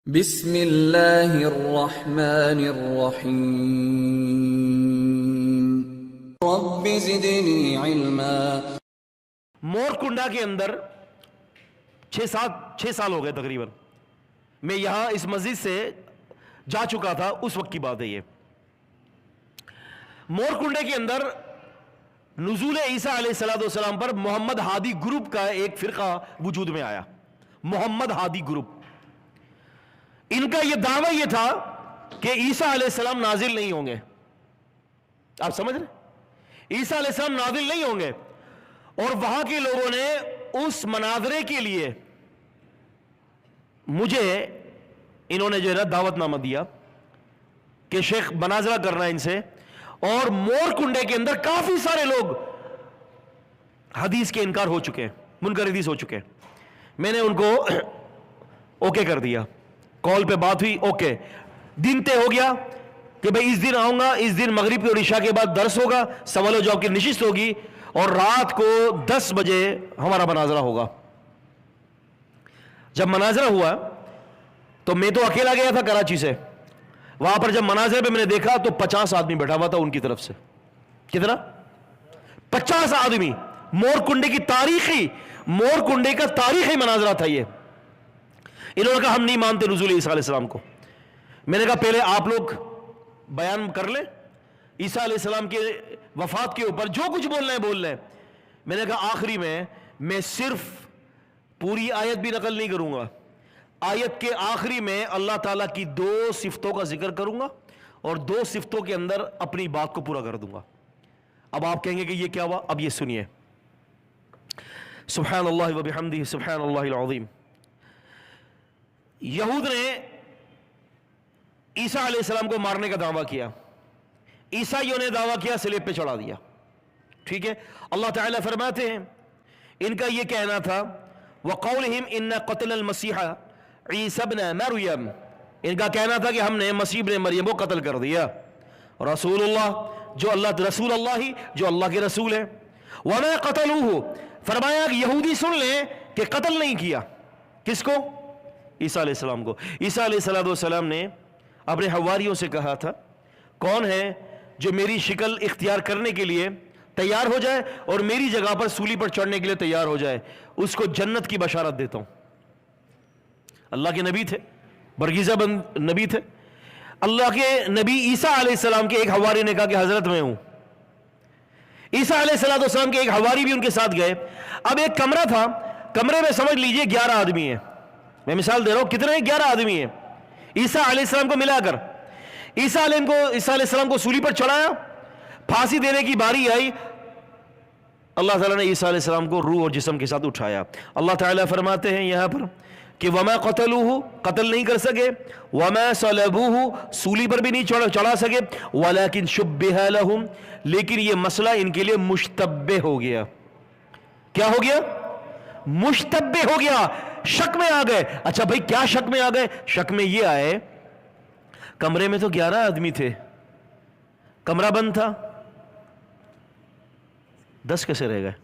بسم اللہ الرحمن الرحیم رب زدنی علما۔ مورکنڈا کے اندر 6 سال ہو گئے تقریباً میں یہاں اس مسجد سے جا چکا تھا، اس وقت کی بات ہے یہ۔ مورکنڈے کے اندر نزول عیسیٰ علیہ السلام پر محمد ہادی گروپ کا ایک فرقہ وجود میں آیا۔ محمد ہادی گروپ، ان کا یہ دعویٰ یہ تھا کہ عیسیٰ علیہ السلام نازل نہیں ہوں گے۔ آپ سمجھ رہے؟ عیسیٰ علیہ السلام نازل نہیں ہوں گے، اور وہاں کے لوگوں نے اس مناظرے کے لیے مجھے انہوں نے جو ہے نا دعوت نامہ دیا کہ شیخ مناظرہ کرنا ہے ان سے، اور مورکنڈے کے اندر کافی سارے لوگ حدیث کے انکار ہو چکے ہیں، منکر حدیث ہو چکے ہیں۔ میں نے ان کو اوکے کر دیا، کال پہ بات ہوئی، اوکے، دن طے ہو گیا کہ بھئی اس دن آؤں گا، اس دن مغرب کی اور عشاء کے بعد درس ہوگا، سوال و جواب کی نشست ہوگی، اور رات کو 10 بجے ہمارا مناظرہ ہوگا۔ جب مناظرہ ہوا تو میں تو اکیلا گیا تھا کراچی سے، وہاں پر جب مناظرے پہ میں نے دیکھا تو 50 آدمی بیٹھا ہوا تھا ان کی طرف سے۔ کتنا؟ 50 آدمی۔ مورکنڈے کی تاریخی، مورکنڈے کا تاریخی مناظرہ تھا یہ۔ انہوں نے کہا ہم نہیں مانتے نزول عیسیٰ علیہ السلام کو۔ میں نے کہا پہلے آپ لوگ بیان کر لیں عیسیٰ علیہ السلام کے وفات کے اوپر، جو کچھ بولنا ہے بول لیں۔ میں نے کہا آخری میں صرف پوری آیت بھی نقل نہیں کروں گا، آیت کے آخری میں اللہ تعالیٰ کی 2 صفتوں کا ذکر کروں گا، اور 2 صفتوں کے اندر اپنی بات کو پورا کر دوں گا۔ اب آپ کہیں گے کہ یہ کیا ہوا؟ اب یہ سنیے۔ سبحان اللہ و بحمدہ سبحان اللہ العظیم۔ یہود نے عیسیٰ علیہ السلام کو مارنے کا دعویٰ کیا، عیسائیوں نے دعویٰ کیا، سلیب پہ چڑھا دیا، ٹھیک ہے۔ اللہ تعالیٰ فرماتے ہیں ان کا یہ کہنا تھا وَقَوْلِهِمْ إِنَّا قَتْلَ الْمَسِيحَ عِيسَى ابْنَ مَرْيَمَ، ان کا کہنا تھا کہ ہم نے مسیح ابن مریم کو قتل کر دیا، رسول اللہ جو اللہ کے رسول ہے۔ وَمَا قَتَلُوهُ، فرمایا کہ یہودی سن لیں کہ قتل نہیں کیا، کس کو؟ عیسیٰ علیہ السلام کو۔ عیسیٰ علیہ السلام نے اپنے حواریوں سے کہا تھا کون ہے جو میری شکل اختیار کرنے کے لیے تیار ہو جائے اور میری جگہ پر سولی پر چڑھنے کے لیے تیار ہو جائے، اس کو جنت کی بشارت دیتا ہوں۔ اللہ کے نبی تھے، برگزیدہ بند نبی تھے۔ اللہ کے نبی عیسیٰ علیہ السلام کے ایک حواری نے کہا کہ حضرت میں ہوں۔ عیسیٰ علیہ السلام کے ایک حواری بھی ان کے ساتھ گئے۔ اب ایک کمرہ تھا، کمرے میں سمجھ لیجئے 11 آدمی ہیں، میں مثال دے رہا ہوں، کتنے ہیں؟ 11 آدمی ہیں عیسیٰ علیہ السلام کو ملا کر۔ عیسیٰ علیہ السلام کو سولی پر چڑھایا، پھانسی دینے کی باری آئی، اللہ تعالیٰ نے عیسیٰ علیہ السلام کو روح اور جسم کے ساتھ اٹھایا۔ اللہ تعالیٰ فرماتے ہیں یہاں پر کہ وَمَا قَتَلُوهُ، قتل نہیں کر سکے، وَمَا صَلَبُوهُ، سولی پر بھی نہیں چڑھا سکے، وَلَكِنْ شُبِّهَ لَهُمْ، لیکن یہ مسئلہ ان کے لیے مشتبہ ہو گیا۔ کیا ہو گیا؟ مشتبہ ہو گیا، شک میں آ گئے۔ اچھا بھائی کیا شک میں آ گئے؟ شک میں یہ آئے کمرے میں تو 11 آدمی تھے، کمرہ بند تھا، 10 کیسے رہ گئے؟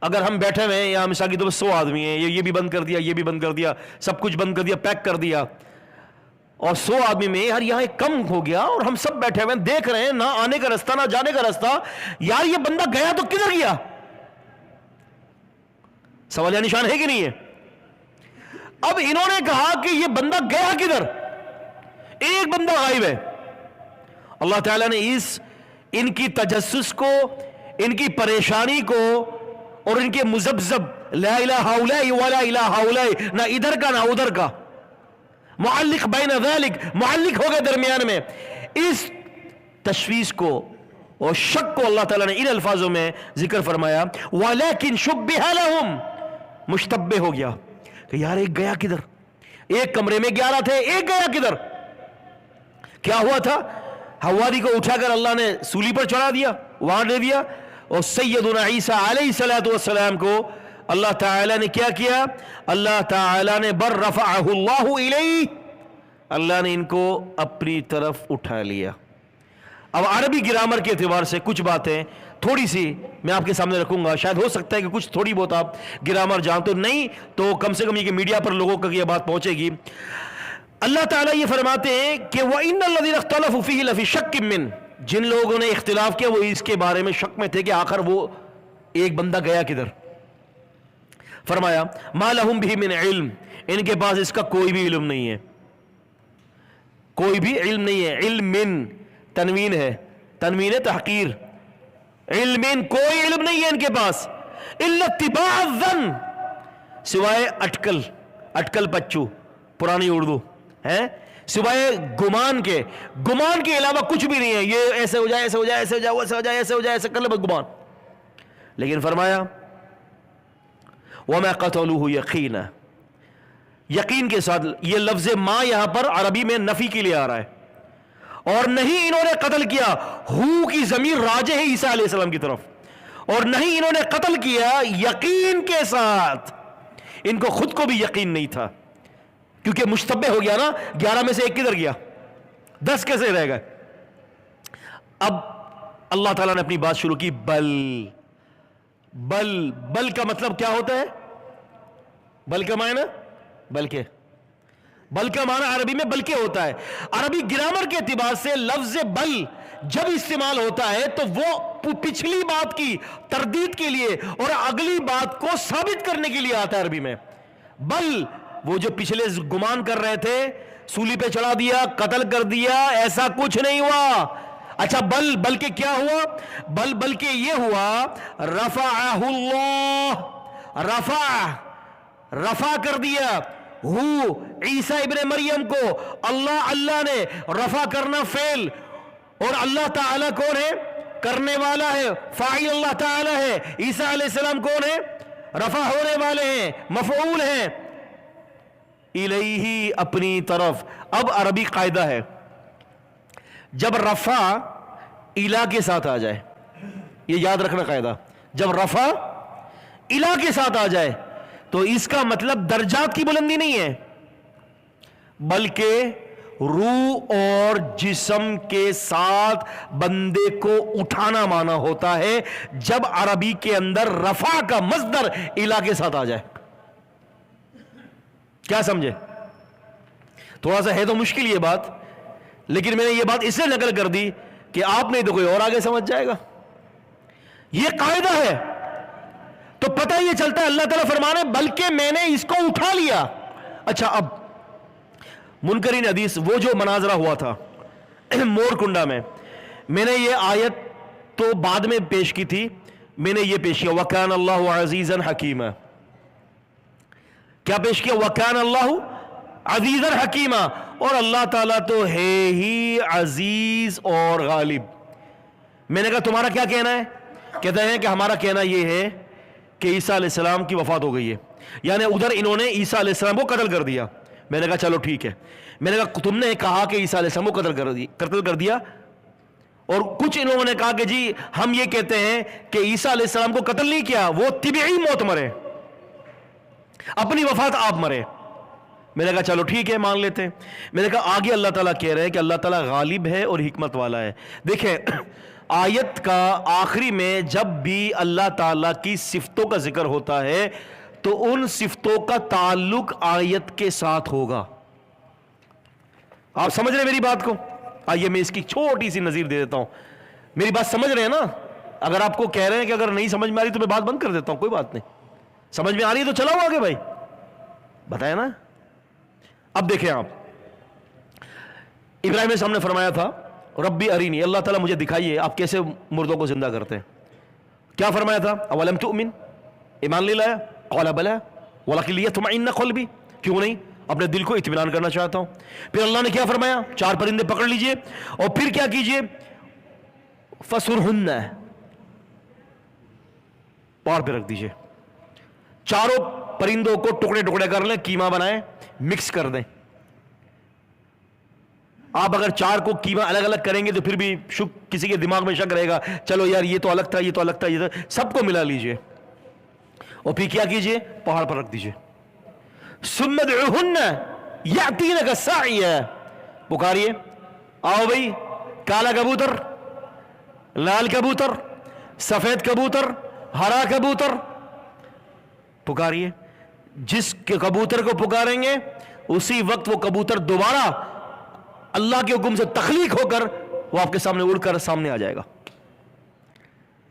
اگر ہم بیٹھے ہوئے ہیں یہاں مثال کی تو 100 آدمی ہیں، یہ بھی بند کر دیا، یہ بھی بند کر دیا، سب کچھ بند کر دیا، پیک کر دیا، اور 100 آدمی میں یار یہاں ایک کم ہو گیا، اور ہم سب بیٹھے ہوئے ہیں دیکھ رہے ہیں، نہ آنے کا رستہ نہ جانے کا رستہ، یار یہ بندہ گیا تو کدھر گیا؟ سوال یا نشان ہے کہ نہیں ہے؟ اب انہوں نے کہا کہ یہ بندہ گیا کدھر؟ ایک بندہ غائب ہے۔ اللہ تعالیٰ نے ان کی تجسس کو، ان کی پریشانی کو، اور ان کے مذبذب لا الہ ہؤلاء ولا الہ ہؤلاء، نہ ادھر کا نہ ادھر کا، معلق بین ذلک، معلق ہو گئے درمیان میں، اس تشویش کو اور شک کو اللہ تعالیٰ نے ان الفاظوں میں ذکر فرمایا وَلَكِنْ شُبِّهَ لَهُمْ، مشتبہ ہو گیا کہ یار ایک گیا کدھر؟ ایک کمرے میں 11 تھے، ایک گیا کدھر؟ کیا ہوا تھا؟ حواری کو اٹھا کر اللہ نے سولی پر چڑھا دیا، وہاں دے دیا، اور سیدنا عیسیٰ علیہ السلام کو اللہ تعالیٰ نے کیا کیا؟ اللہ تعالیٰ نے بر رفعہ اللہ الیہ، اللہ نے ان کو اپنی طرف اٹھا لیا۔ اب عربی گرامر کے اعتبار سے کچھ باتیں تھوڑی سی میں آپ کے سامنے رکھوں گا, شاید ہو سکتا ہے کہ کچھ تھوڑی بہت آپ گرامر جانتے ہو, نہیں تو کم سے کم یہ کہ میڈیا پر لوگوں تک یہ بات پہنچے گی. اللہ تعالیٰ یہ فرماتے ہیں کہ وَإِنَّ الَّذِينَ اخْتَلَفُوا فِيهِ لَفِي شَكٍّ مِّنْ, جن لوگوں نے اختلاف کیا وہ اس کے بارے میں شک میں تھے کہ آخر وہ ایک بندہ گیا کدھر. فرمایا مَا لَهُمْ بِهِ مِنْ علم, ان کے پاس اس کا کوئی بھی علم نہیں ہے, کوئی بھی علم نہیں ہے. علم تنوین ہے, تنوین تحقیر, علم کوئی علم نہیں ہے ان کے پاس, الا اتباع الظن, سوائے اٹکل, اٹکل پچو پرانی اردو ہے, سوائے گمان کے, گمان کے علاوہ کچھ بھی نہیں ہے. یہ ایسے ہو جائے, ایسے ہو جائے, ایسے ہو جائے, ایسے ہو جائے, ایسے ہو جائے, ایسے کر لے بس گمان. لیکن فرمایا وَمَا قَتَلُوهُ يَقِينًا, یقین کے ساتھ. یہ لفظ ما یہاں پر عربی میں نفی کے لیے آ رہا ہے, اور نہیں انہوں نے قتل کیا. ہو کی ضمیر راجع ہے عیسیٰ علیہ السلام کی طرف, اور نہیں انہوں نے قتل کیا یقین کے ساتھ. ان کو خود کو بھی یقین نہیں تھا, کیونکہ مشتبہ ہو گیا نا, 11 میں سے ایک کدھر گیا, 10 کیسے رہ گئے. اب اللہ تعالیٰ نے اپنی بات شروع کی. بل کا مطلب کیا ہوتا ہے؟ بل کا معنی بلکہ, بل کا معنی عربی میں بلکہ ہوتا ہے. عربی گرامر کے اعتبار سے لفظ بل جب استعمال ہوتا ہے تو وہ پچھلی بات کی تردید کے لیے اور اگلی بات کو ثابت کرنے کے لیے آتا ہے عربی میں. بل وہ جو پچھلے گمان کر رہے تھے, سولی پہ چڑھا دیا, قتل کر دیا, ایسا کچھ نہیں ہوا. اچھا بلکہ کیا ہوا؟ بلکہ یہ ہوا رفعہ اللہ, رفع کر دیا ہو عیسیٰ ابن مریم کو اللہ نے. رفع کرنا فعل, اور اللہ تعالیٰ کون ہے؟ کرنے والا ہے, فاعل اللہ تعالیٰ ہے. عیسیٰ علیہ السلام کون ہے؟ رفع ہونے والے ہیں, مفعول ہیں. الیہ, اپنی طرف. اب عربی قاعدہ ہے, جب رفع الہ کے ساتھ آ جائے, یہ یاد رکھنا قاعدہ, جب رفع الہ کے ساتھ آ جائے تو اس کا مطلب درجات کی بلندی نہیں ہے, بلکہ روح اور جسم کے ساتھ بندے کو اٹھانا مانا ہوتا ہے جب عربی کے اندر رفع کا مصدر الہ کے ساتھ آ جائے. کیا سمجھے؟ تھوڑا سا ہے تو مشکل یہ بات, لیکن میں نے یہ بات اس لیے نقل کر دی کہ آپ نہیں تو کوئی اور آگے سمجھ جائے گا. یہ قاعدہ ہے تو پتہ یہ چلتا ہے. اللہ تعالیٰ فرمانے بلکہ میں نے اس کو اٹھا لیا. اچھا, اب منکرین حدیث, وہ جو مناظرہ ہوا تھا مور کنڈا میں نے یہ آیت تو بعد میں پیش کی تھی, میں نے یہ پیش کیا وَكَانَ اللَّهُ عَزِيزًا حَكِيمًا. کیا پیش کیا؟ وَكَانَ اللَّهُ عَزِيزًا حَكِيمًا, اور اللہ تعالیٰ تو ہے ہی عزیز اور غالب. میں نے کہا تمہارا کیا کہنا ہے؟ کہتے ہیں کہ ہمارا کہنا یہ ہے کہ عیسیٰ علیہ السلام کی وفات ہو گئی ہے, یعنی ادھر انہوں نے عیسیٰ علیہ السلام کو قتل کر دیا. میں نے کہا چلو ٹھیک ہے. میں نے کہا تم نے کہا کہ عیسیٰ علیہ السلام کو قتل کر دیا, اور کچھ انہوں نے کہا کہ جی ہم یہ کہتے ہیں کہ عیسیٰ علیہ السلام کو قتل نہیں کیا, وہ طبعی موت مرے, اپنی وفات آپ مرے. میں نے کہا چلو ٹھیک ہے, مان لیتے ہیں. میں نے کہا آگے اللہ تعالیٰ کہہ رہے ہیں کہ اللہ تعالیٰ غالب ہے اور حکمت والا ہے. دیکھیں آیت کا آخری میں جب بھی اللہ تعالیٰ کی صفتوں کا ذکر ہوتا ہے تو ان صفتوں کا تعلق آیت کے ساتھ ہوگا. آپ سمجھ رہے ہیں میری بات کو؟ آئیے میں اس کی چھوٹی سی نظیر دے دیتا ہوں. میری بات سمجھ رہے ہیں نا؟ اگر آپ کو کہہ رہے ہیں کہ اگر نہیں سمجھ میں آ رہی تو میں بات بند کر دیتا ہوں, کوئی بات نہیں. سمجھ میں آ رہی ہے تو چلاؤ آگے بھائی, بتائیں نا. اب دیکھیں آپ, ابراہیم صاحب نے فرمایا تھا ربی ارینی, اللہ تعالیٰ مجھے دکھائیے آپ کیسے مردوں کو زندہ کرتے ہیں. کیا فرمایا تھا؟ اولم تؤمن, ایمان لے لایا؟ قال بلا ولکن لیطمئن قلبی, کیوں نہیں, اپنے دل کو اطمینان کرنا چاہتا ہوں. پھر اللہ نے کیا فرمایا؟ 4 پرندے پکڑ لیجئے, اور پھر کیا کیجئے؟ فسرہن, پہاڑ پہ رکھ دیجئے. 4 پرندوں کو ٹکڑے ٹکڑے کر لیں, کیما بنائیں, مکس کر دیں. آپ اگر 4 کو کیما الگ الگ کریں گے تو پھر بھی کسی کے دماغ میں شک رہے گا, چلو یار یہ تو الگ تھا, یہ تو الگ تھا, یہ تو, سب کو ملا لیجئے, اور پھر کیا کیجئے؟ پہاڑ پر رکھ دیجئے. ثم ادعوہن یأتینک سعیا, پکاریے, آؤ بھائی, کالا کبوتر, لال کبوتر, سفید کبوتر، ہرا کبوتر پکاریے. جس کے کبوتر کو پکاریں گے اسی وقت وہ کبوتر دوبارہ اللہ کے حکم سے تخلیق ہو کر وہ آپ کے سامنے اڑ کر سامنے آ جائے گا.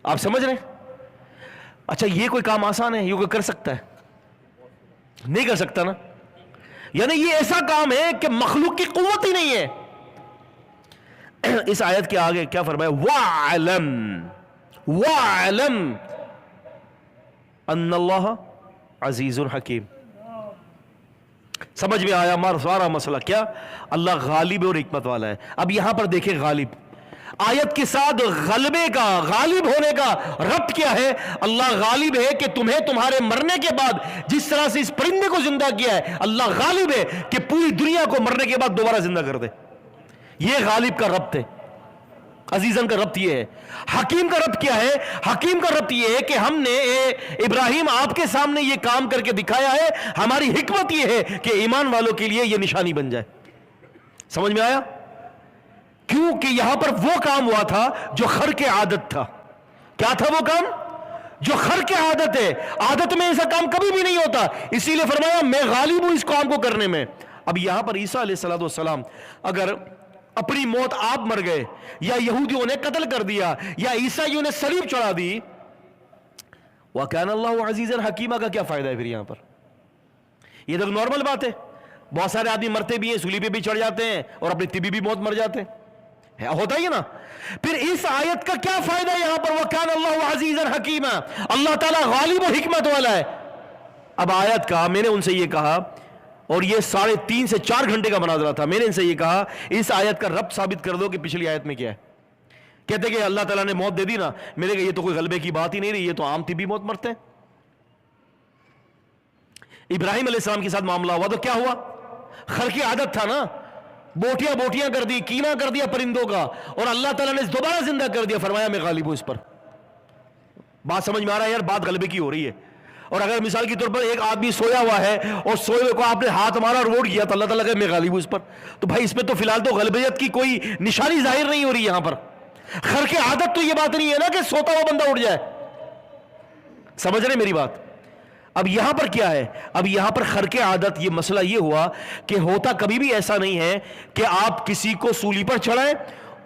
آپ سمجھ رہے ہیں؟ اچھا یہ کوئی کام آسان ہے؟ یہ کوئی کر سکتا ہے؟ نہیں کر سکتا نا. یعنی یہ ایسا کام ہے کہ مخلوق کی قوت ہی نہیں ہے. اس آیت کے آگے کیا فرمایا؟ وَاعْلَمْ وَاعْلَمْ ان اللہ عزیز حکیم. سمجھ میں آیا سارا مسئلہ کیا؟ اللہ غالب اور حکمت والا ہے. اب یہاں پر دیکھیں غالب، آیت کے ساتھ غلبے کا، غالب ہونے کا ربط کیا ہے؟ اللہ غالب ہے کہ تمہیں تمہارے مرنے کے بعد جس طرح سے اس پرندے کو زندہ کیا ہے، اللہ غالب ہے کہ پوری دنیا کو مرنے کے بعد دوبارہ زندہ کر دے. یہ غالب کا ربط ہے. عزیزن کا ربط یہ ہے. حکیم کا ربط کیا ہے؟ حکیم کا ربط یہ ہے کہ ہم نے ابراہیم آپ کے سامنے یہ کام کر کے دکھایا ہے. ہماری حکمت یہ ہے کہ ایمان والوں کے لیے یہ نشانی بن جائے. سمجھ میں آیا؟ کیونکہ یہاں پر وہ کام ہوا تھا جو خرق عادت تھا. کیا تھا وہ کام؟ جو خرق عادت ہے. عادت میں ایسا کام کبھی بھی نہیں ہوتا، اسی لیے فرمایا میں غالب ہوں اس کام کو کرنے میں. اب یہاں پر عیسیٰ علیہ السلام اگر اپنی موت آپ مر گئے، یا یہودیوں نے قتل کر دیا، یا عیسائیوں نے صلیب چڑھا دی، وَكَانَ اللَّهُ عَزِيزًا حَكِيمًا کا کیا فائدہ ہے پھر یہاں پر؟ یہ تو نارمل بات ہے. بہت سارے آدمی مرتے بھی ہیں، صلیب پہ بھی چڑھ جاتے ہیں اور اپنی طبی بھی موت مر جاتے ہیں، ہوتا ہی ہے نا. پھر اس آیت کا کیا فائدہ ہے یہاں پر؟ وَكَانَ اللَّهُ عَزِيزًا حَكِيمًا، اللہ تعالیٰ غالب و حکمت والا ہے. اب آیت کا میں نے ان سے یہ کہا، اور یہ 3.5 سے 4 گھنٹے کا مناظرہ تھا، میں نے ان سے یہ کہا اس آیت کا ربط ثابت کر دو کہ پچھلی آیت میں کیا ہے. کہتے کہ اللہ تعالیٰ نے موت دے دی نا. میں نے کہا یہ تو کوئی غلبے کی بات ہی نہیں رہی، یہ تو عام طبی موت مرتے ہیں. ابراہیم علیہ السلام کے ساتھ معاملہ ہوا تو کیا ہوا؟ خرق عادت تھا نا. بوٹیاں کر دی، کینا کر دیا پرندوں کا، اور اللہ تعالیٰ نے دوبارہ زندہ کر دیا. فرمایا میں غالب ہوں اس پر. بات سمجھ میں آ رہا ہے یار؟ بات غلبے کی ہو رہی ہے. اور اگر مثال کے طور پر ایک آدمی سویا ہوا ہے اور سوئے ہوئے کو آپ نے ہاتھ مارا اور ووٹ کیا تو اللہ تعالیٰ کہ میں غالب ہوں اس پر، تو بھائی اس میں تو فی الحال تو غلبیت کی کوئی نشانی ظاہر نہیں ہو رہی یہاں پر. خرق عادت تو یہ بات نہیں ہے نا کہ سوتا ہوا بندہ اٹھ جائے. سمجھ رہے میری بات؟ اب یہاں پر کیا ہے؟ اب یہاں پر خرق عادت یہ مسئلہ یہ ہوا کہ ہوتا کبھی بھی ایسا نہیں ہے کہ آپ کسی کو سولی پر چڑھائیں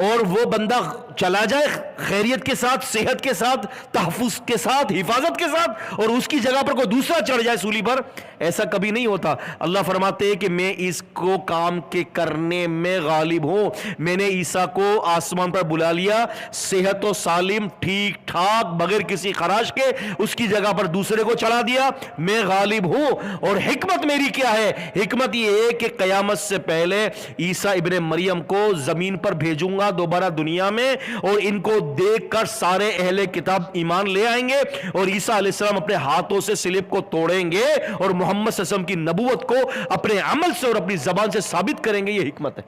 اور وہ بندہ چلا جائے خیریت کے ساتھ، صحت کے ساتھ، تحفظ کے ساتھ، حفاظت کے ساتھ، اور اس کی جگہ پر کوئی دوسرا چڑھ جائے سولی پر. ایسا کبھی نہیں ہوتا. اللہ فرماتے ہیں کہ میں اس کو کام کے کرنے میں غالب ہوں. میں نے عیسیٰ کو آسمان پر بلا لیا، صحت و سالم، ٹھیک ٹھاک، بغیر کسی خراش کے، اس کی جگہ پر دوسرے کو چڑھا دیا. میں غالب ہوں. اور حکمت میری کیا ہے؟ حکمت یہ ہے کہ قیامت سے پہلے عیسیٰ ابن مریم کو زمین پر بھیجوں گا دوبارہ دنیا میں، اور ان کو دیکھ کر سارے اہل کتاب ایمان لے آئیں گے، اور عیسیٰ علیہ السلام اپنے ہاتھوں سے صلیب کو توڑیں گے اور محمد صلی اللہ علیہ وسلم کی نبوت کو اپنے عمل سے اور اپنی زبان سے ثابت کریں گے. یہ حکمت ہے.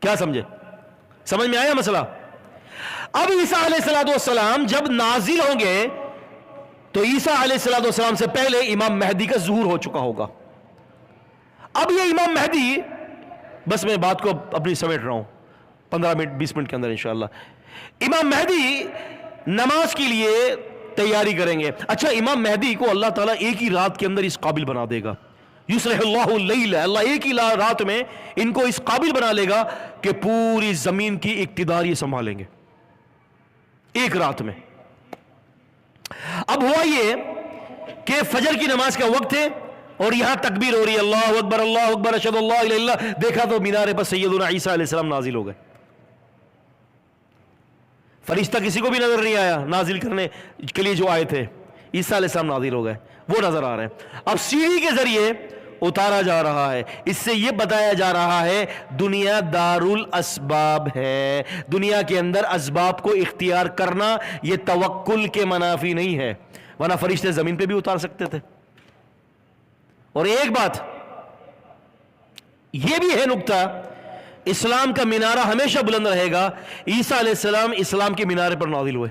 کیا سمجھے؟ سمجھ میں آیا مسئلہ؟ اب عیسیٰ علیہ السلام جب نازل ہوں گے تو عیسیٰ علیہ السلام سے پہلے امام مہدی کا ظہور ہو چکا ہوگا. اب یہ امام مہدی، بس میں بات کو اپنی سمیٹ رہا ہوں 15 منٹ 20 منٹ کے اندر انشاءاللہ. امام مہدی نماز کے لیے تیاری کریں گے. اچھا امام مہدی کو اللہ تعالیٰ ایک ہی رات کے اندر اس قابل بنا دے گا. یصلح اللہ اللیل، اللہ ایک ہی رات میں ان کو اس قابل بنا لے گا کہ پوری زمین کی اقتدار یہ سنبھالیں گے ایک رات میں. اب ہوا یہ کہ فجر کی نماز کا وقت ہے اور یہاں تکبیر ہو رہی ہے، اللہ اکبر اشہد اللہ الہ الا اللہ. دیکھا تو مینارے پر سیدنا عیسیٰ علیہ السلام نازل ہو گئے. فرشتہ کسی کو بھی نظر نہیں آیا نازل کرنے کے لیے جو آئے تھے. عیسیٰ علیہ السلام نازل ہو گئے، وہ نظر آ رہے ہیں. اب سیڑھی کے ذریعے اتارا جا رہا ہے. اس سے یہ بتایا جا رہا ہے دنیا دار الاسباب ہے. دنیا کے اندر اسباب کو اختیار کرنا یہ توکل کے منافی نہیں ہے، ورنہ فرشتے زمین پہ بھی اتار سکتے تھے. اور ایک بات یہ بھی ہے نکتہ، اسلام کا مینارہ ہمیشہ بلند رہے گا. عیسیٰ علیہ السلام اسلام کے مینارے پر نازل ہوئے،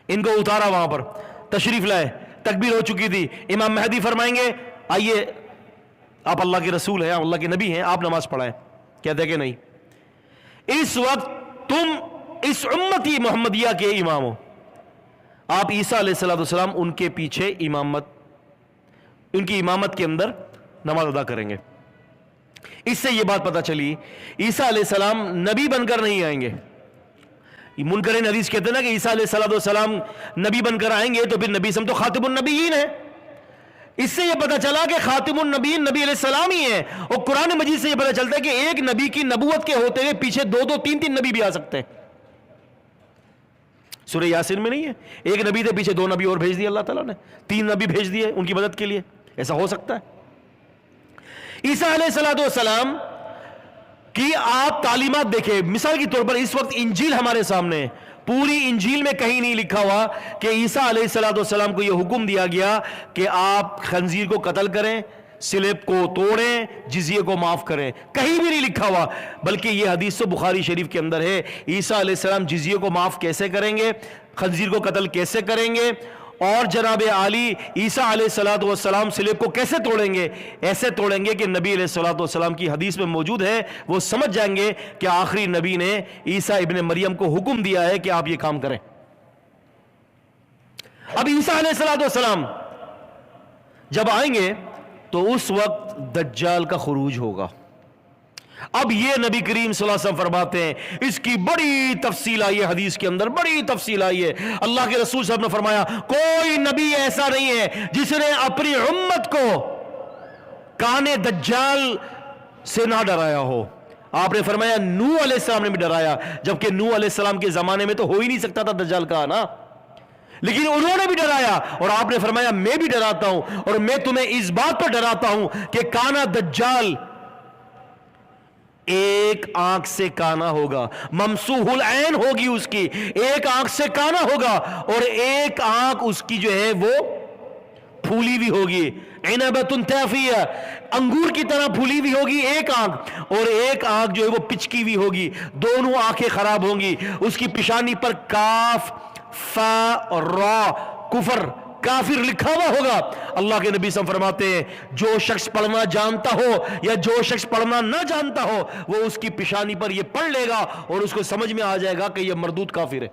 ان کو اتارا، وہاں پر تشریف لائے، تکبیر ہو چکی تھی. امام مہدی فرمائیں گے آئیے آپ اللہ کے رسول ہیں، آپ اللہ کے نبی ہیں، آپ نماز پڑھائیں. کہتے کہ نہیں، اس وقت تم اس امتی محمدیہ کے امام ہو. آپ عیسیٰ علیہ السلام ان کے پیچھے ان کی امامت کے اندر نماز ادا کریں گے. اس سے یہ بات پتہ چلی عیسیٰ علیہ السلام نبی بن کر نہیں آئیں گے. منکرین حدیث کہتے ہیں نا کہ عیسیٰ علیہ السلام نبی بن کر آئیں گے تو پھر نبی سم تو خاتم النبیین ہے. اس سے یہ پتہ چلا کہ خاتم النبیین نبی علیہ السلام ہی ہے. اور قرآن مجید سے یہ پتہ چلتا ہے کہ ایک نبی کی نبوت کے ہوتے ہوئے پیچھے 2 3 نبی بھی آ سکتے ہیں. سورہ یاسین میں نہیں ہے ایک نبی تھے پیچھے 2 نبی اور بھیج دیے اللہ تعالیٰ نے, 3 نبی بھیج دیے ان کی مدد کے لیے. ایسا ہو سکتا ہے. عیسیٰ علیہ السلام کی آپ تعلیمات دیکھیں. مثال کے طور پر اس وقت انجیل ہمارے سامنے ہے, پوری انجیل میں کہیں نہیں لکھا ہوا کہ عیسیٰ علیہ السلام کو یہ حکم دیا گیا کہ آپ خنزیر کو قتل کریں, صلیب کو توڑیں, جزیے کو معاف کریں. کہیں بھی نہیں لکھا ہوا. بلکہ یہ حدیث تو بخاری شریف کے اندر ہے. عیسیٰ علیہ السلام جزیے کو معاف کیسے کریں گے, خنزیر کو قتل کیسے کریں گے, اور جناب عالی عیسیٰ علیہ السلام صلیب کو کیسے توڑیں گے. ایسے توڑیں گے کہ نبی علیہ السلام کی حدیث میں موجود ہے, وہ سمجھ جائیں گے کہ آخری نبی نے عیسیٰ ابن مریم کو حکم دیا ہے کہ آپ یہ کام کریں. اب عیسیٰ علیہ السلام جب آئیں گے تو اس وقت دجال کا خروج ہوگا. اب یہ نبی کریم صلی اللہ علیہ وسلم فرماتے ہیں, اس کی بڑی تفصیل آئی ہے حدیث کے اندر, بڑی تفصیل آئی ہے. اللہ کے رسول صاحب نے فرمایا کوئی نبی ایسا نہیں ہے جس نے اپنی امت کو کان دجال سے نہ ڈرایا ہو. آپ نے فرمایا نوح علیہ السلام نے بھی ڈرایا, جبکہ نوح علیہ السلام کے زمانے میں تو ہو ہی نہیں سکتا تھا دجال کا آنا, لیکن انہوں نے بھی ڈرایا. اور آپ نے فرمایا میں بھی ڈراتا ہوں, اور میں تمہیں اس بات پر ڈراتا ہوں کہ کانا دجال ایک آنکھ سے کانا ہوگا, ممسوح العین ہوگی اس کی, ایک آنکھ سے کانا ہوگا, اور ایک آنکھ اس کی جو ہے وہ پھولی بھی ہوگی. عنبۃ تافیہ, انگور کی طرح پھولی ہوئی ہوگی ایک آنکھ, اور ایک آنکھ جو ہے وہ پچکی ہوئی ہوگی. دونوں آنکھیں خراب ہوں گی. اس کی پیشانی پر کاف فا اور را کفر کافر لکھا ہوا ہوگا. اللہ کے نبی صلی اللہ علیہ وسلم فرماتے ہیں جو شخص پڑھنا جانتا ہو یا جو شخص پڑھنا نہ جانتا ہو وہ اس کی پیشانی پر یہ پڑھ لے گا اور اس کو سمجھ میں آ جائے گا کہ یہ مردود کافر ہے.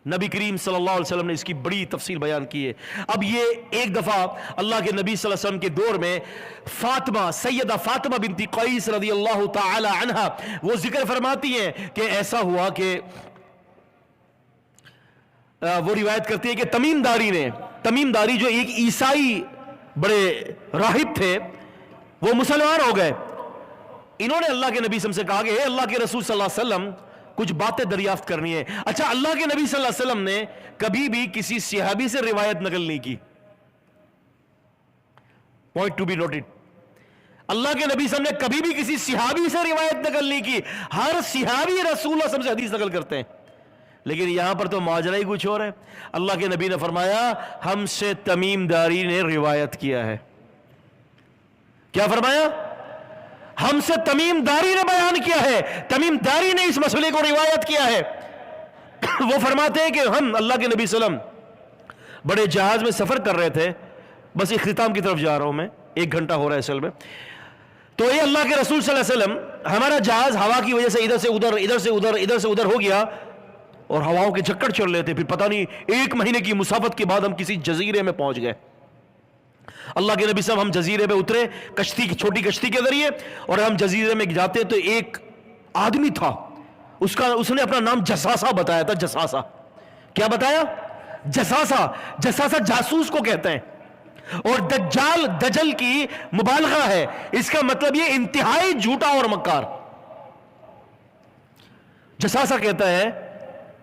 نبی کریم صلی اللہ علیہ وسلم نے اس کی بڑی تفصیل بیان کی ہے. اب یہ ایک دفعہ اللہ کے نبی صلی اللہ علیہ وسلم کے دور میں فاطمہ, سیدہ فاطمہ بنت قیس رضی اللہ تعالی عنہا, وہ ذکر فرماتی ہیں کہ ایسا ہوا کہ وہ روایت کرتی ہے کہ تمیم داری جو ایک عیسائی بڑے راہب تھے, وہ مسلمان ہو گئے. انہوں نے اللہ کے نبی صلی اللہ علیہ وسلم سے کہا کہ اے اللہ کے رسول صلی اللہ علیہ وسلم کچھ باتیں دریافت کرنی ہے. اچھا, اللہ کے نبی صلی اللہ علیہ وسلم نے کبھی بھی کسی صحابی سے روایت نقل نہیں کی. Point to be noted. اللہ کے نبی صلی اللہ علیہ وسلم نے کبھی بھی کسی صحابی سے روایت نقل نہیں کی. ہر صحابی رسول اللہ صلی اللہ علیہ وسلم سے حدیث نقل کرتے ہیں. لیکن یہاں پر تو ماجرا ہی کچھ اور ہے. اللہ کے نبی نے فرمایا ہم سے تمیم داری نے روایت کیا ہے. کیا فرمایا؟ ہم سے تمیم داری نے بیان کیا ہے, تمیم داری نے اس مسئلے کو روایت کیا ہے. وہ فرماتے ہیں کہ ہم اللہ کے نبی صلی اللہ علیہ وسلم بڑے جہاز میں سفر کر رہے تھے. بس اختتام کی طرف جا رہا ہوں میں, 1 گھنٹہ ہو رہا ہے اصل میں. تو یہ اللہ کے رسول صلی اللہ علیہ وسلم, ہمارا جہاز ہوا کی وجہ سے ادھر سے ادھر ادھر سے ادھر ادھر سے ادھر ہو گیا اور ہواؤں کے چکر چل رہے تھے. پھر پتہ نہیں 1 مہینے کی مسافت کے بعد ہم کسی جزیرے میں پہنچ گئے. اللہ کے نبی صاحب ہم جزیرے پہ اترے کشتی, چھوٹی کشتی کے ذریعے, اور ہم جزیرے میں جاتے تو ایک آدمی تھا, اس نے اپنا نام جساسا بتایا تھا. جساسا کیا بتایا؟ جساسا جاسوس کو کہتے ہیں, اور دجال دجل کی مبالغہ ہے. اس کا مطلب یہ انتہائی جھوٹا اور مکار. جساسا کہتا ہے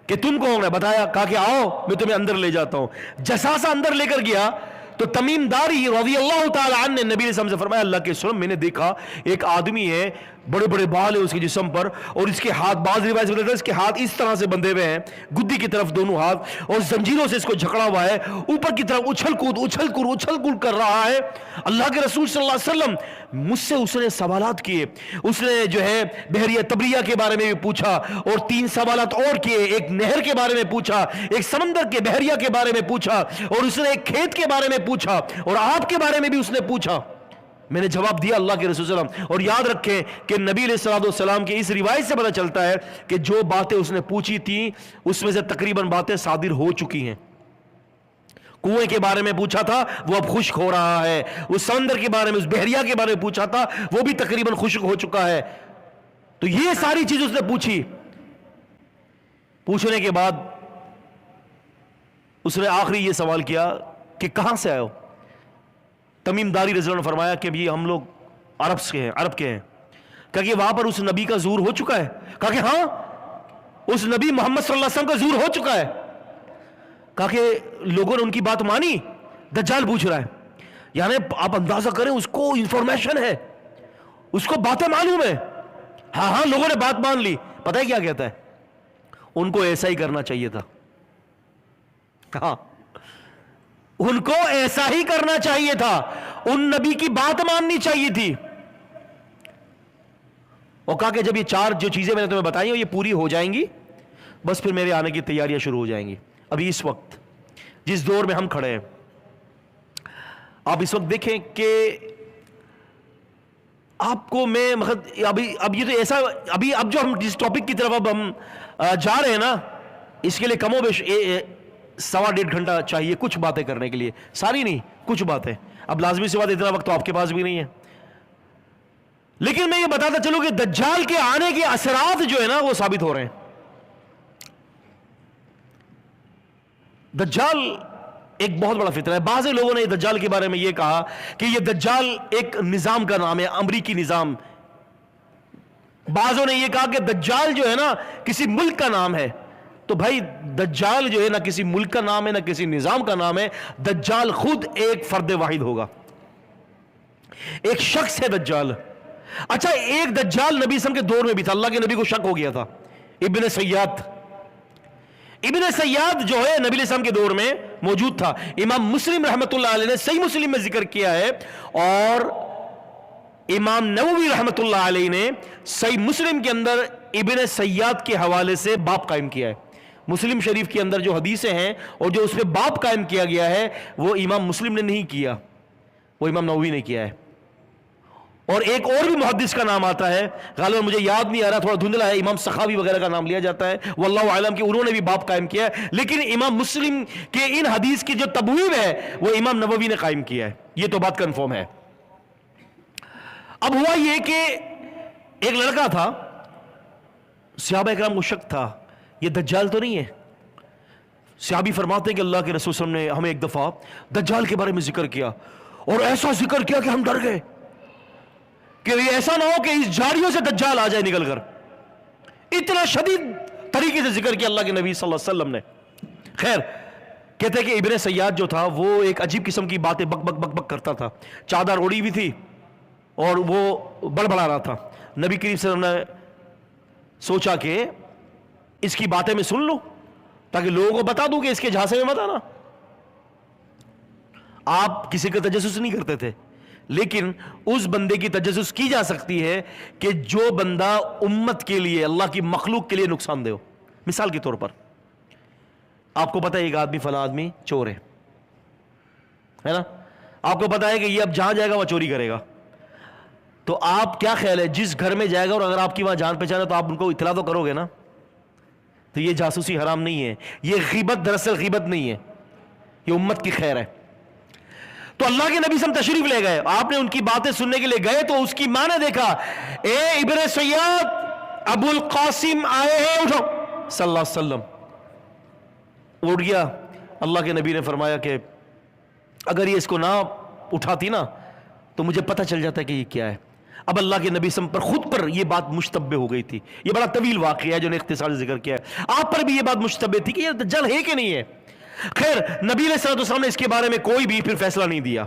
کہ تم کون ہے؟ بتایا, کہا کہ آؤ میں تمہیں اندر لے جاتا ہوں. جساسا اندر لے کر گیا تو تمیم داری رضی اللہ تعالی عنہ نے نبی علیہ السلام سے فرمایا اللہ کے رسول میں نے دیکھا ایک آدمی ہے, بڑے بڑے بال ہیں اس کے جسم پر, اور اس کے ہاتھ, بعض روایت سے اس کے ہاتھ اس طرح سے بندھے ہوئے ہیں, گدی کی طرف دونوں ہاتھ, اور زنجیروں سے اس کو جھکڑا ہوا ہے, اوپر کی طرف اچھل کود کر رہا ہے. اللہ کے رسول صلی اللہ علیہ وسلم مجھ سے اس نے سوالات کیے. اس نے جو ہے بحریہ تبریہ کے بارے میں بھی پوچھا, اور 3 سوالات اور کیے. ایک نہر کے بارے میں پوچھا, ایک سمندر کے بحریہ کے بارے میں پوچھا, اور اس نے ایک کھیت کے بارے میں پوچھا, اور آپ کے بارے میں بھی اس نے پوچھا. میں نے جواب دیا اللہ کے رسول صلی اللہ علیہ وسلم. اور یاد رکھیں کہ نبی علیہ الصلوۃ والسلام کی اس روایت سے پتہ چلتا ہے کہ جو باتیں اس نے پوچھی تھیں اس میں سے تقریباً باتیں صادر ہو چکی ہیں. کنویں کے بارے میں پوچھا تھا وہ اب خشک ہو رہا ہے, اس سمندر کے بارے میں, اس بحریہ کے بارے میں پوچھا تھا وہ بھی تقریباً خشک ہو چکا ہے. تو یہ ساری چیز اس نے پوچھی. پوچھنے کے بعد اس نے آخری یہ سوال کیا کہ کہاں سے آئے ہو؟ تمیم داری رضی اللہ عنہ نے فرمایا کہ یہ ہم لوگ عرب کے ہیں. کہا کہ وہاں پر اس نبی کا ظہور ہو چکا ہے؟ کہا کہ ہاں, اس نبی محمد صلی اللہ علیہ وسلم کا ظہور ہو چکا ہے. کہا کہ لوگوں نے ان کی بات مانی؟ دجال پوچھ رہا ہے. یعنی آپ اندازہ کریں اس کو انفارمیشن ہے, اس کو باتیں معلوم ہے. ہاں لوگوں نے بات مان لی. پتہ ہے کیا کہتا ہے؟ ان کو ایسا ہی کرنا چاہیے تھا. ہاں, ان کو ایسا ہی کرنا چاہیے تھا, ان نبی کی بات ماننی چاہیے تھی. اور کہا کہ جب یہ 4 جو چیزیں میں نے تمہیں بتائی ہیں یہ پوری ہو جائیں گی بس پھر میرے آنے کی تیاریاں شروع ہو جائیں گی. ابھی اس وقت جس دور میں ہم کھڑے ہیں, آپ اس وقت دیکھیں کہ آپ کو میں اب یہ تو ایسا اب جو ہم جس ٹاپک کی طرف اب ہم جا رہے ہیں نا, اس کے لیے کم و بیش 1.25 گھنٹہ چاہیے کچھ باتیں کرنے کے لیے, ساری نہیں کچھ باتیں. اب لازمی سی بات اتنا وقت تو آپ کے پاس بھی نہیں ہے. لیکن میں یہ بتاتا چلوں کہ دجال کے آنے کے اثرات جو ہے نا وہ ثابت ہو رہے ہیں. دجال ایک بہت بڑا فتنہ ہے. بعض لوگوں نے دجال کے بارے میں یہ کہا کہ یہ دجال ایک نظام کا نام ہے, امریکی نظام. بعضوں نے یہ کہا کہ دجال جو ہے نا کسی ملک کا نام ہے. تو بھائی دجال جو ہے نہ کسی ملک کا نام ہے نہ کسی نظام کا نام ہے. دجال خود ایک فرد واحد ہوگا, ایک شخص ہے دجال. اچھا, ایک دجال نبی اسلام کے دور میں بھی تھا. اللہ کے نبی کو شک ہو گیا تھا. ابن سیاد جو ہے نبی اسلام کے دور میں موجود تھا. امام مسلم رحمۃ اللہ علیہ نے صحیح مسلم میں ذکر کیا ہے, اور امام نووی رحمۃ اللہ علیہ نے صحیح مسلم کے اندر ابن سیاد کے حوالے سے باب قائم کیا ہے. مسلم شریف کے اندر جو حدیثیں ہیں اور جو اس پہ باب قائم کیا گیا ہے وہ امام مسلم نے نہیں کیا, وہ امام نووی نے کیا ہے. اور ایک اور بھی محدث کا نام آتا ہے, غالباً مجھے یاد نہیں آ رہا, تھوڑا دھندلا ہے, امام سخاوی وغیرہ کا نام لیا جاتا ہے, واللہ اعلم کہ انہوں نے بھی باب قائم کیا ہے. لیکن امام مسلم کے ان حدیث کی جو تبویب ہے وہ امام نووی نے قائم کیا ہے. یہ تو بات کنفرم ہے. اب ہوا یہ کہ ایک لڑکا تھا, صحابہ اکرام کو شک تھا یہ دجال تو نہیں ہے. صحابی فرماتے ہیں کہ اللہ کے رسول صلی اللہ علیہ وسلم نے ہمیں ایک دفعہ دجال کے بارے میں ذکر کیا, اور ایسا ذکر کیا کہ ہم ڈر گئے کہ یہ ایسا نہ ہو کہ اس جھاڑیوں سے دجال آ جائے نکل کر. اتنا شدید طریقے سے ذکر کیا اللہ کے نبی صلی اللہ علیہ وسلم نے. خیر, کہتے ہیں کہ ابن سیاد جو تھا وہ ایک عجیب قسم کی باتیں بک بک بک بک کرتا تھا. چادر اوڑی ہوئی تھی اور وہ بڑبڑا رہا تھا. نبی کریم صلی اللہ علیہ وسلم نے سوچا کہ اس کی باتیں میں سن لوں تاکہ لوگوں کو بتا دوں کہ اس کے جھانسے میں مت آنا. آپ کسی کا تجسس نہیں کرتے تھے, لیکن اس بندے کی تجسس کی جا سکتی ہے کہ جو بندہ امت کے لیے, اللہ کی مخلوق کے لیے نقصان دہ ہو. مثال کے طور پر آپ کو پتا ہے ایک آدمی فلاں آدمی چور ہے نا, آپ کو پتا ہے کہ یہ اب جہاں جائے گا وہ چوری کرے گا. تو آپ کیا خیال ہے, جس گھر میں جائے گا اور اگر آپ کی وہاں جان پہچان ہے تو آپ ان کو اطلاع تو کرو گے نا. تو یہ جاسوسی حرام نہیں ہے, یہ غیبت دراصل غیبت نہیں ہے, یہ امت کی خیر ہے. تو اللہ کے نبی صلی اللہ علیہ وسلم تشریف لے گئے, آپ نے ان کی باتیں سننے کے لیے گئے تو اس کی ماں نے دیکھا, اے ابن سیاد ابو القاسم آئے ہیں, اٹھو. صلی اللہ علیہ وسلم اٹھ گیا. اللہ کے نبی نے فرمایا کہ اگر یہ اس کو نہ اٹھاتی نا تو مجھے پتہ چل جاتا ہے کہ یہ کیا ہے. اب اللہ کے نبی صلی اللہ علیہ وسلم پر خود پر یہ بات مشتبہ ہو گئی تھی. یہ بڑا طویل واقعہ ہے جو نے اختصار ذکر کیا ہے. آپ پر بھی یہ بات مشتبہ تھی کہ یہ دجال ہے کہ نہیں ہے. خیر, نبی علیہ الصلوۃ والسلام نے اس کے بارے میں کوئی بھی پھر فیصلہ نہیں دیا.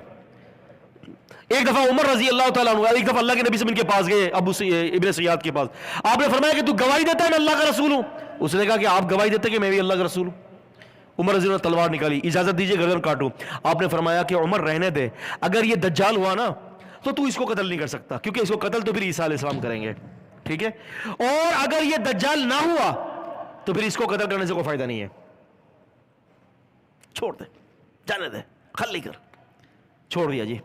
ایک دفعہ عمر رضی اللہ تعالیٰ عنہ ایک دفعہ اللہ کے نبی سے ان کے پاس گئے, ابن سیاد کے پاس. آپ نے فرمایا کہ تو گواہی دیتا ہے میں اللہ کا رسول ہوں. اس نے کہا کہ آپ گواہی دیتے کہ میں بھی اللہ کا رسول ہوں. عمر رضی اللہ تلوار نکالی, اجازت دیجیے گردن کاٹوں. آپ نے فرمایا کہ عمر رہنے دے, اگر یہ دجال ہوا نا تو اس کو قتل نہیں کر سکتا, کیونکہ اس کو قتل تو پھر عیسیٰ علیہ السلام کریں گے. ٹھیک ہے, اور اگر یہ دجال نہ ہوا تو پھر اس کو قتل کرنے سے کوئی فائدہ نہیں ہے, چھوڑ دے, جانے دے, خلی کر, چھوڑ دیا جی.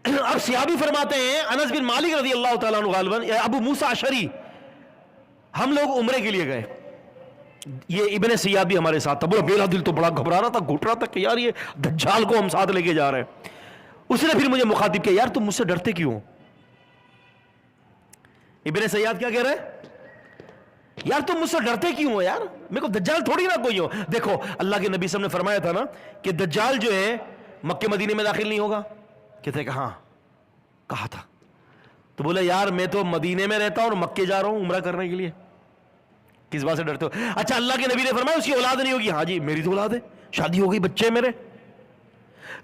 اب صحابی فرماتے ہیں انس بن مالک رضی اللہ تعالیٰ عنہ غالباً یا ابو موسیٰ اشعری، ہم لوگ عمرے کے لیے گئے، یہ ابن سیاد بھی ہمارے ساتھ تھا، بولا میرا دل تو بڑا گھبرا رہا تھا، گھٹ رہا تھا کہ یار یہ دجال کو ہم ساتھ لے کے جا رہے ہیں۔ اس نے پھر مجھے مخاطب کیا، یار تم مجھ سے ڈرتے کیوں ہو؟ ابن سیاد کیا کہہ رہے ہیں، یار تم مجھ سے ڈرتے کیوں ہو یار، میرے کو دجال تھوڑی نہ کوئی ہو۔ دیکھو اللہ کے نبی صلی اللہ علیہ وسلم نے فرمایا تھا نا کہ دجال جو ہے مکے مدینے میں داخل نہیں ہوگا، کہتے کہ ہاں کہا تھا، تو بولے یار میں تو مدینے میں رہتا ہوں اور مکے جا رہا ہوں عمرہ کرنے کے لیے، کس بات سے ڈرتے ہو؟ اچھا اللہ کے نبی نے فرمایا اس کی اولاد نہیں ہوگی، ہاں جی میری تو اولاد ہے، شادی ہو گئی، بچے میرے،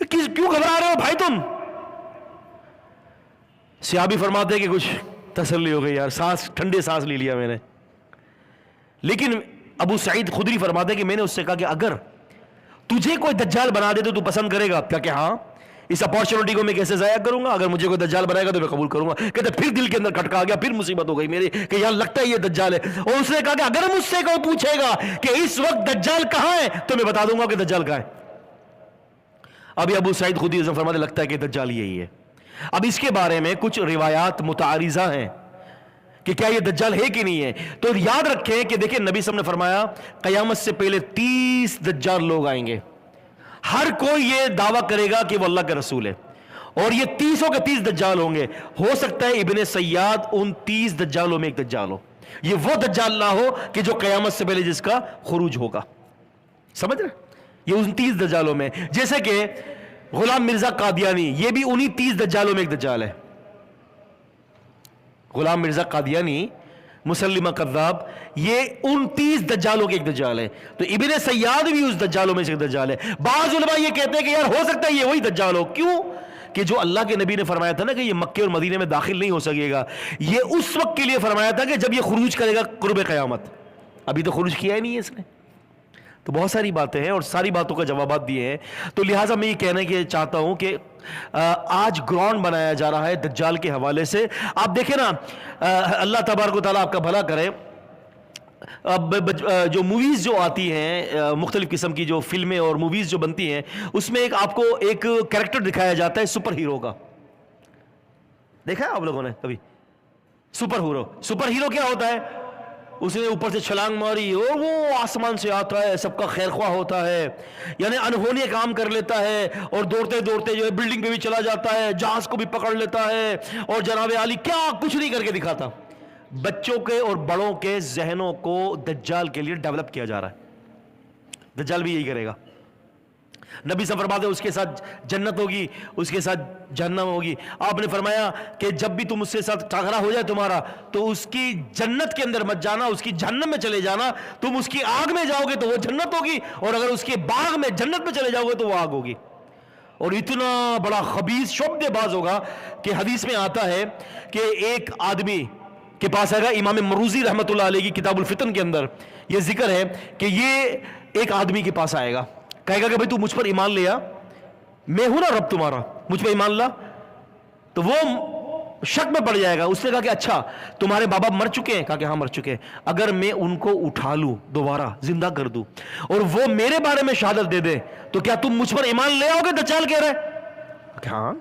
کیوں گھبرا رہے ہو بھائی تم؟ صحابی فرماتے کہ کچھ تسلی ہو گئی یار، سانس ٹھنڈے سانس لے لیا میں نے۔ لیکن ابو سعید خدری فرماتے کہ میں نے اس سے کہا کہ اگر تجھے کوئی دجال بنا دے تو تو پسند کرے گا؟ کیا کہ ہاں، اس اپارچونٹی کو میں کیسے ضائع کروں گا، اگر مجھے کوئی دجال بنائے گا تو میں قبول کروں گا۔ کہتے پھر دل کے اندر کھٹکا گیا، پھر مصیبت ہو گئی میری کہ یار لگتا ہے یہ دجال ہے، اور اس نے کہا کہ اگر مجھ سے کوئی پوچھے گا کہ اس وقت دجال کہاں ہے تو میں بتا دوں گا کہ دجال کہاں ہے۔ ابھی ابو سعید خدری فرماتے لگتا ہے کہ دجال یہی ہے۔ اب اس کے بارے میں کچھ روایات متعارضہ ہیں کہ کیا یہ دجال ہے کہ نہیں ہے، تو یاد رکھیں کہ دیکھیں نبی صلی اللہ علیہ وسلم نے فرمایا قیامت سے پہلے 30 دجال لوگ آئیں گے، ہر کوئی یہ دعویٰ کرے گا کہ وہ اللہ کے رسول ہے، اور یہ 30 کے 30 دجال ہوں گے۔ ہو سکتا ہے ابن سیاد ان 30 دجالوں میں ایک دجال ہو، یہ وہ دجال نہ ہو کہ جو قیامت سے پہلے جس کا خروج ہوگا، سمجھ رہے؟ یہ ان 30 دجالوں میں، جیسے کہ غلام مرزا قادیانی یہ بھی انہی 30 دجالوں میں ایک دجال ہے۔ غلام مرزا قادیانی، مسلمہ کذاب، یہ ان 30 دجالوں کے ایک دجال ہے، تو ابن سیاد بھی اس دجالوں میں سے ایک دجال ہے۔ بعض علماء یہ کہتے ہیں کہ یار ہو سکتا ہے یہ وہی دجال ہو، کیوں کہ جو اللہ کے نبی نے فرمایا تھا نا کہ یہ مکے اور مدینے میں داخل نہیں ہو سکے گا، یہ اس وقت کے لیے فرمایا تھا کہ جب یہ خروج کرے گا قرب قیامت، ابھی تو خروج کیا ہی نہیں ہے اس نے۔ تو بہت ساری باتیں ہیں اور ساری باتوں کا جوابات دیے ہیں، تو لہٰذا میں یہ کہنا کہ چاہتا ہوں کہ آج گراؤنڈ بنایا جا رہا ہے دجال کے حوالے سے۔ آپ دیکھیں نا، اللہ تبارک و تعالیٰ آپ کا بھلا کرے، اب جو موویز جو آتی ہیں، مختلف قسم کی جو فلمیں اور موویز جو بنتی ہیں، اس میں آپ کو ایک کریکٹر دکھایا جاتا ہے سپر ہیرو کا، دیکھا ہے آپ لوگوں نے کبھی؟ سپر ہیرو کیا ہوتا ہے؟ اس نے اوپر سے چھلانگ ماری اور وہ آسمان سے آتا ہے، سب کا خیر خواہ ہوتا ہے، یعنی انہونے کام کر لیتا ہے، اور دوڑتے دوڑتے جو ہے بلڈنگ پہ بھی چلا جاتا ہے، جہاز کو بھی پکڑ لیتا ہے، اور جناب عالی کیا کچھ نہیں کر کے دکھاتا۔ بچوں کے اور بڑوں کے ذہنوں کو دجال کے لیے ڈیولپ کیا جا رہا ہے، دجال بھی یہی کرے گا۔ نبی صلی اللہ علیہ وسلم فرماتے ہیں اس کے ساتھ جنت ہوگی، اس کے ساتھ جہنم ہوگی۔ آپ نے فرمایا کہ جب بھی تم اس کے ساتھ ٹکرا ہو جائے تمہارا، تو اس کی جنت کے اندر مت جانا، اس کی جہنم میں چلے جانا، تم اس کی آگ میں جاؤ گے تو وہ جنت ہوگی، اور اگر اس کے باغ میں جنت میں چلے جاؤ گے تو وہ آگ ہوگی۔ اور اتنا بڑا خبیث شعبدے باز ہوگا کہ حدیث میں آتا ہے کہ ایک آدمی کے پاس آئے گا، امام مروزی رحمۃ اللہ علیہ کی کتاب الفتن کے اندر یہ ذکر ہے کہ یہ ایک آدمی کے پاس آئے گا، کہے گا کہ بھائی تو مجھ پر ایمان لیا، میں ہوں نا رب تمہارا، مجھ پہ ایمان لا۔ تو وہ شک میں پڑ جائے گا، اس نے کہا کہ اچھا تمہارے بابا مر چکے ہیں؟ کہا کہ ہاں مر چکے ہیں، اگر میں ان کو اٹھا لوں دوبارہ زندہ کر دوں اور وہ میرے بارے میں شہادت دے دے تو کیا تم مجھ پر ایمان لے آؤ گے؟ دجال کہہ رہے کہ ہاں،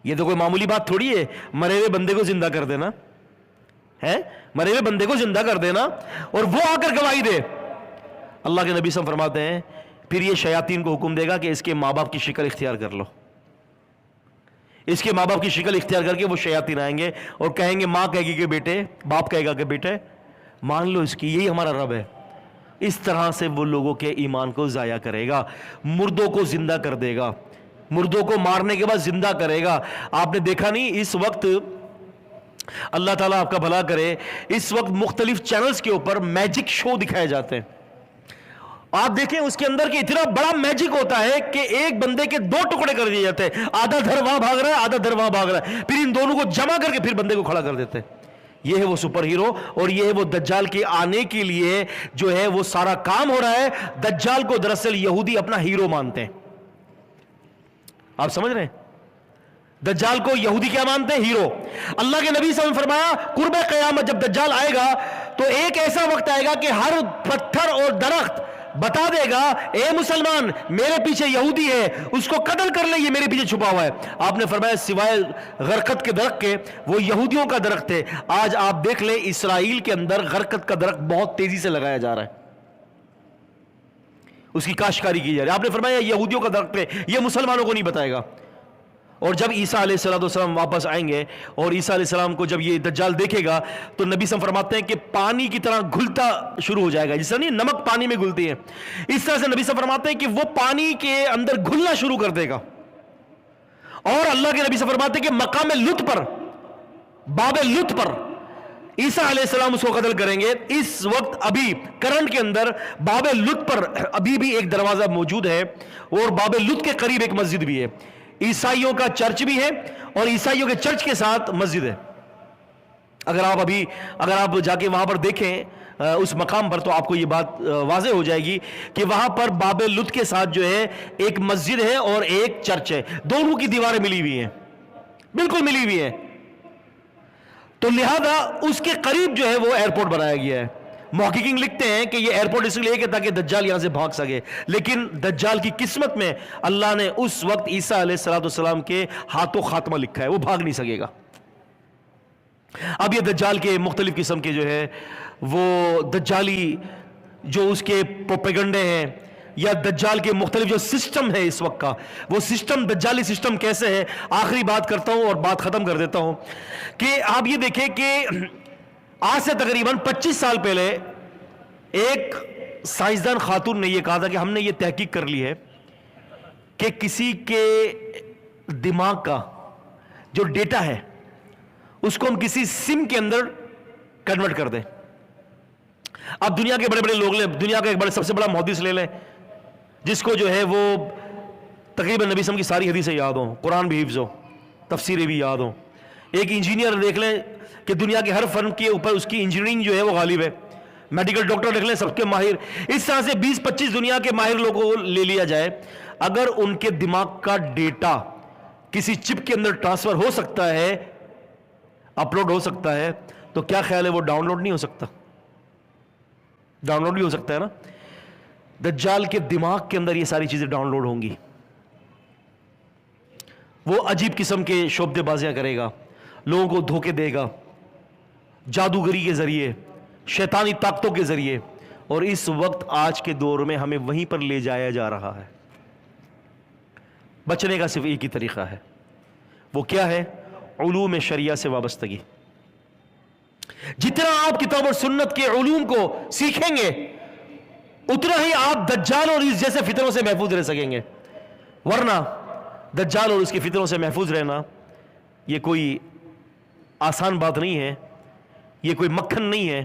یہ تو کوئی معمولی بات تھوڑی ہے مرے ہوئے بندے کو زندہ کر دینا ہے، مرے ہوئے بندے کو زندہ کر دینا اور وہ آ کر گواہی دے۔ اللہ کے نبی صلی اللہ علیہ وسلم فرماتے ہیں پھر یہ شیاطین کو حکم دے گا کہ اس کے ماں باپ کی شکل اختیار کر لو، اس کے ماں باپ کی شکل اختیار کر کے وہ شیاطین آئیں گے اور کہیں گے، ماں کہے گی کہ بیٹے، باپ کہے گا کہ بیٹے مان لو اس کی، یہی ہمارا رب ہے۔ اس طرح سے وہ لوگوں کے ایمان کو ضائع کرے گا، مردوں کو زندہ کر دے گا، مردوں کو مارنے کے بعد زندہ کرے گا۔ آپ نے دیکھا نہیں اس وقت، اللہ تعالیٰ آپ کا بھلا کرے، اس وقت مختلف چینلز کے اوپر میجک شو دکھائے جاتے ہیں، آپ دیکھیں اس کے اندر کہ اتنا بڑا میجک ہوتا ہے کہ ایک بندے کے 2 ٹکڑے کر دیے جاتے ہیں، آدھا دھر وہاں بھاگ رہا ہے، آدھا دھر وہاں بھاگ رہا ہے، پھر ان دونوں کو جمع کر کے پھر بندے کو کھڑا کر دیتے ہیں۔ یہ ہے وہ سپر ہیرو، اور یہ ہے وہ دجال کے آنے کے لیے جو ہے وہ سارا کام ہو رہا ہے۔ دجال کو دراصل یہودی اپنا ہیرو مانتے ہیں، آپ سمجھ رہے ہیں؟ دجال کو یہودی کیا مانتے ہیں؟ ہیرو۔ اللہ کے نبی صلی اللہ علیہ وسلم نے فرمایا قرب قیامت جب دجال آئے گا تو ایک ایسا وقت آئے گا کہ ہر پتھر اور درخت بتا دے گا اے مسلمان میرے پیچھے یہودی ہے, اس کو قتل کر لے, یہ میرے پیچھے چھپا ہوا ہے. آپ نے فرمایا سوائے غرقت کے درخت کے وہ یہودیوں کا درخت ہے. آج آپ دیکھ لیں اسرائیل کے اندر غرقت کا درخت بہت تیزی سے لگایا جا رہا ہے, اس کی کاشتکاری کی جا رہی ہے. آپ نے فرمایا یہودیوں کا درخت ہے, یہ مسلمانوں کو نہیں بتائے گا. اور جب عیسیٰ علیہ السلام واپس آئیں گے اور عیسیٰ علیہ السلام کو جب یہ دجال دیکھے گا تو نبی صلی اللہ علیہ وسلم فرماتے ہیں کہ پانی کی طرح گھلتا شروع ہو جائے گا, جس طرح نہیں نمک پانی میں گھلتی ہے, اس طرح سے نبی صلی اللہ علیہ وسلم فرماتے ہیں کہ وہ پانی کے اندر گھلنا شروع کر دے گا. اور اللہ کے نبی صلی اللہ علیہ وسلم فرماتے ہیں کہ مقام لط پر, باب لط پر عیسیٰ علیہ السلام اس کو قتل کریں گے. اس وقت ابھی کرنٹ کے اندر باب لط پر ابھی بھی ایک دروازہ موجود ہے اور باب لط کے قریب ایک مسجد بھی ہے. عیسائیوں کا چرچ بھی ہے اور عیسائیوں کے چرچ کے ساتھ مسجد ہے. اگر آپ جا کے وہاں پر دیکھیں اس مقام پر تو آپ کو یہ بات واضح ہو جائے گی کہ وہاں پر باب لط کے ساتھ جو ہے ایک مسجد ہے اور ایک چرچ ہے, دونوں کی دیواریں ملی ہوئی ہیں, بالکل ملی ہوئی ہیں. تو لہذا اس کے قریب جو ہے وہ ایئرپورٹ بنایا گیا ہے. محققین لکھتے ہیں کہ یہ ایئرپورٹ اس لیے کہ تاکہ دجال یہاں سے بھاگ سکے, لیکن دجال کی قسمت میں اللہ نے اس وقت عیسیٰ علیہ السلام کے ہاتھوں خاتمہ لکھا ہے, وہ بھاگ نہیں سکے گا. اب یہ دجال کے مختلف قسم کے جو ہے وہ دجالی جو اس کے پروپیگنڈے ہیں یا دجال کے مختلف جو سسٹم ہے اس وقت کا, وہ سسٹم دجالی سسٹم کیسے ہے. آخری بات کرتا ہوں اور بات ختم کر دیتا ہوں کہ آپ یہ دیکھیں کہ آج سے تقریباً 25 سال پہلے ایک سائنسدان خاتون نے یہ کہا تھا کہ ہم نے یہ تحقیق کر لی ہے کہ کسی کے دماغ کا جو ڈیٹا ہے اس کو ہم کسی سم کے اندر کنورٹ کر دیں. اب دنیا کے بڑے بڑے لوگ لیں, دنیا کا ایک سب سے بڑا محدث لے لیں جس کو جو ہے وہ تقریباً نبی صلی اللہ علیہ وسلم کی ساری حدیثیں یاد ہوں, قرآن بھی حفظ ہو, تفسیریں بھی یاد ہوں. ایک انجینئر دیکھ لیں کہ دنیا کے ہر فن کے اوپر اس کی انجینئرنگ جو ہے وہ غالب ہے. میڈیکل ڈاکٹر دیکھ لیں, سب کے ماہر. اس طرح سے 20-25 دنیا کے ماہر لوگوں کو لے لیا جائے, اگر ان کے دماغ کا ڈیٹا کسی چپ کے اندر ٹرانسفر ہو سکتا ہے, اپلوڈ ہو سکتا ہے, تو کیا خیال ہے وہ ڈاؤن لوڈ نہیں ہو سکتا؟ ڈاؤن لوڈ بھی ہو سکتا ہے نا. دجال کے دماغ کے اندر یہ ساری چیزیں ڈاؤن لوڈ ہوں گی. وہ عجیب قسم کے شعبدے بازیاں کرے گا, لوگوں کو دھوکے دے گا جادوگری کے ذریعے, شیطانی طاقتوں کے ذریعے. اور اس وقت آج کے دور میں ہمیں وہیں پر لے جایا جا رہا ہے. بچنے کا صرف ایک ہی طریقہ ہے, وہ کیا ہے؟ علوم شریعہ سے وابستگی. جتنا آپ کتاب اور سنت کے علوم کو سیکھیں گے اتنا ہی آپ دجال اور اس جیسے فتنوں سے محفوظ رہ سکیں گے. ورنہ دجال اور اس کی فتنوں سے محفوظ رہنا یہ کوئی آسان بات نہیں ہے, یہ کوئی مکھن نہیں ہے,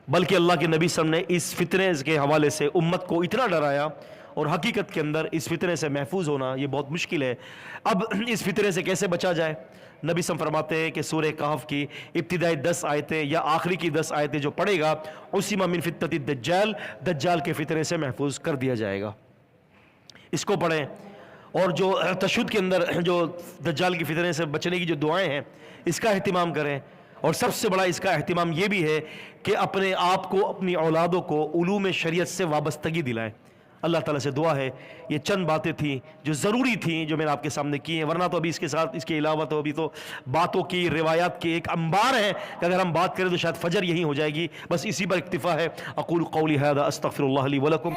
بلکہ اللہ کے نبی صلی اللہ علیہ وسلم نے اس فتنے کے حوالے سے امت کو اتنا ڈرایا, اور حقیقت کے اندر اس فتنے سے محفوظ ہونا یہ بہت مشکل ہے. اب اس فتنے سے کیسے بچا جائے؟ نبی صلی اللہ علیہ وسلم فرماتے ہیں کہ سورہ کہف کی ابتدائی 10 آیتیں یا آخری کی 10 آیتیں جو پڑھے گا عصم من فتنۃ الدجال, دجال کے فتنے سے محفوظ کر دیا جائے گا. اس کو پڑھیں, اور جو تشہد کے اندر جو دجال کی فتنے سے بچنے کی جو دعائیں ہیں اس کا اہتمام کریں. اور سب سے بڑا اس کا اہتمام یہ بھی ہے کہ اپنے آپ کو, اپنی اولادوں کو علوم شریعت سے وابستگی دلائیں. اللہ تعالیٰ سے دعا ہے, یہ چند باتیں تھیں جو ضروری تھیں جو میں نے آپ کے سامنے کی ہیں, ورنہ تو ابھی اس کے ساتھ اس کے علاوہ تو ابھی تو باتوں کی, روایات کی ایک انبار ہے کہ اگر ہم بات کریں تو شاید فجر یہی ہو جائے گی. بس اسی پر اکتفا ہے. اقول قولی ھذا استغفر اللہ لی ولکم.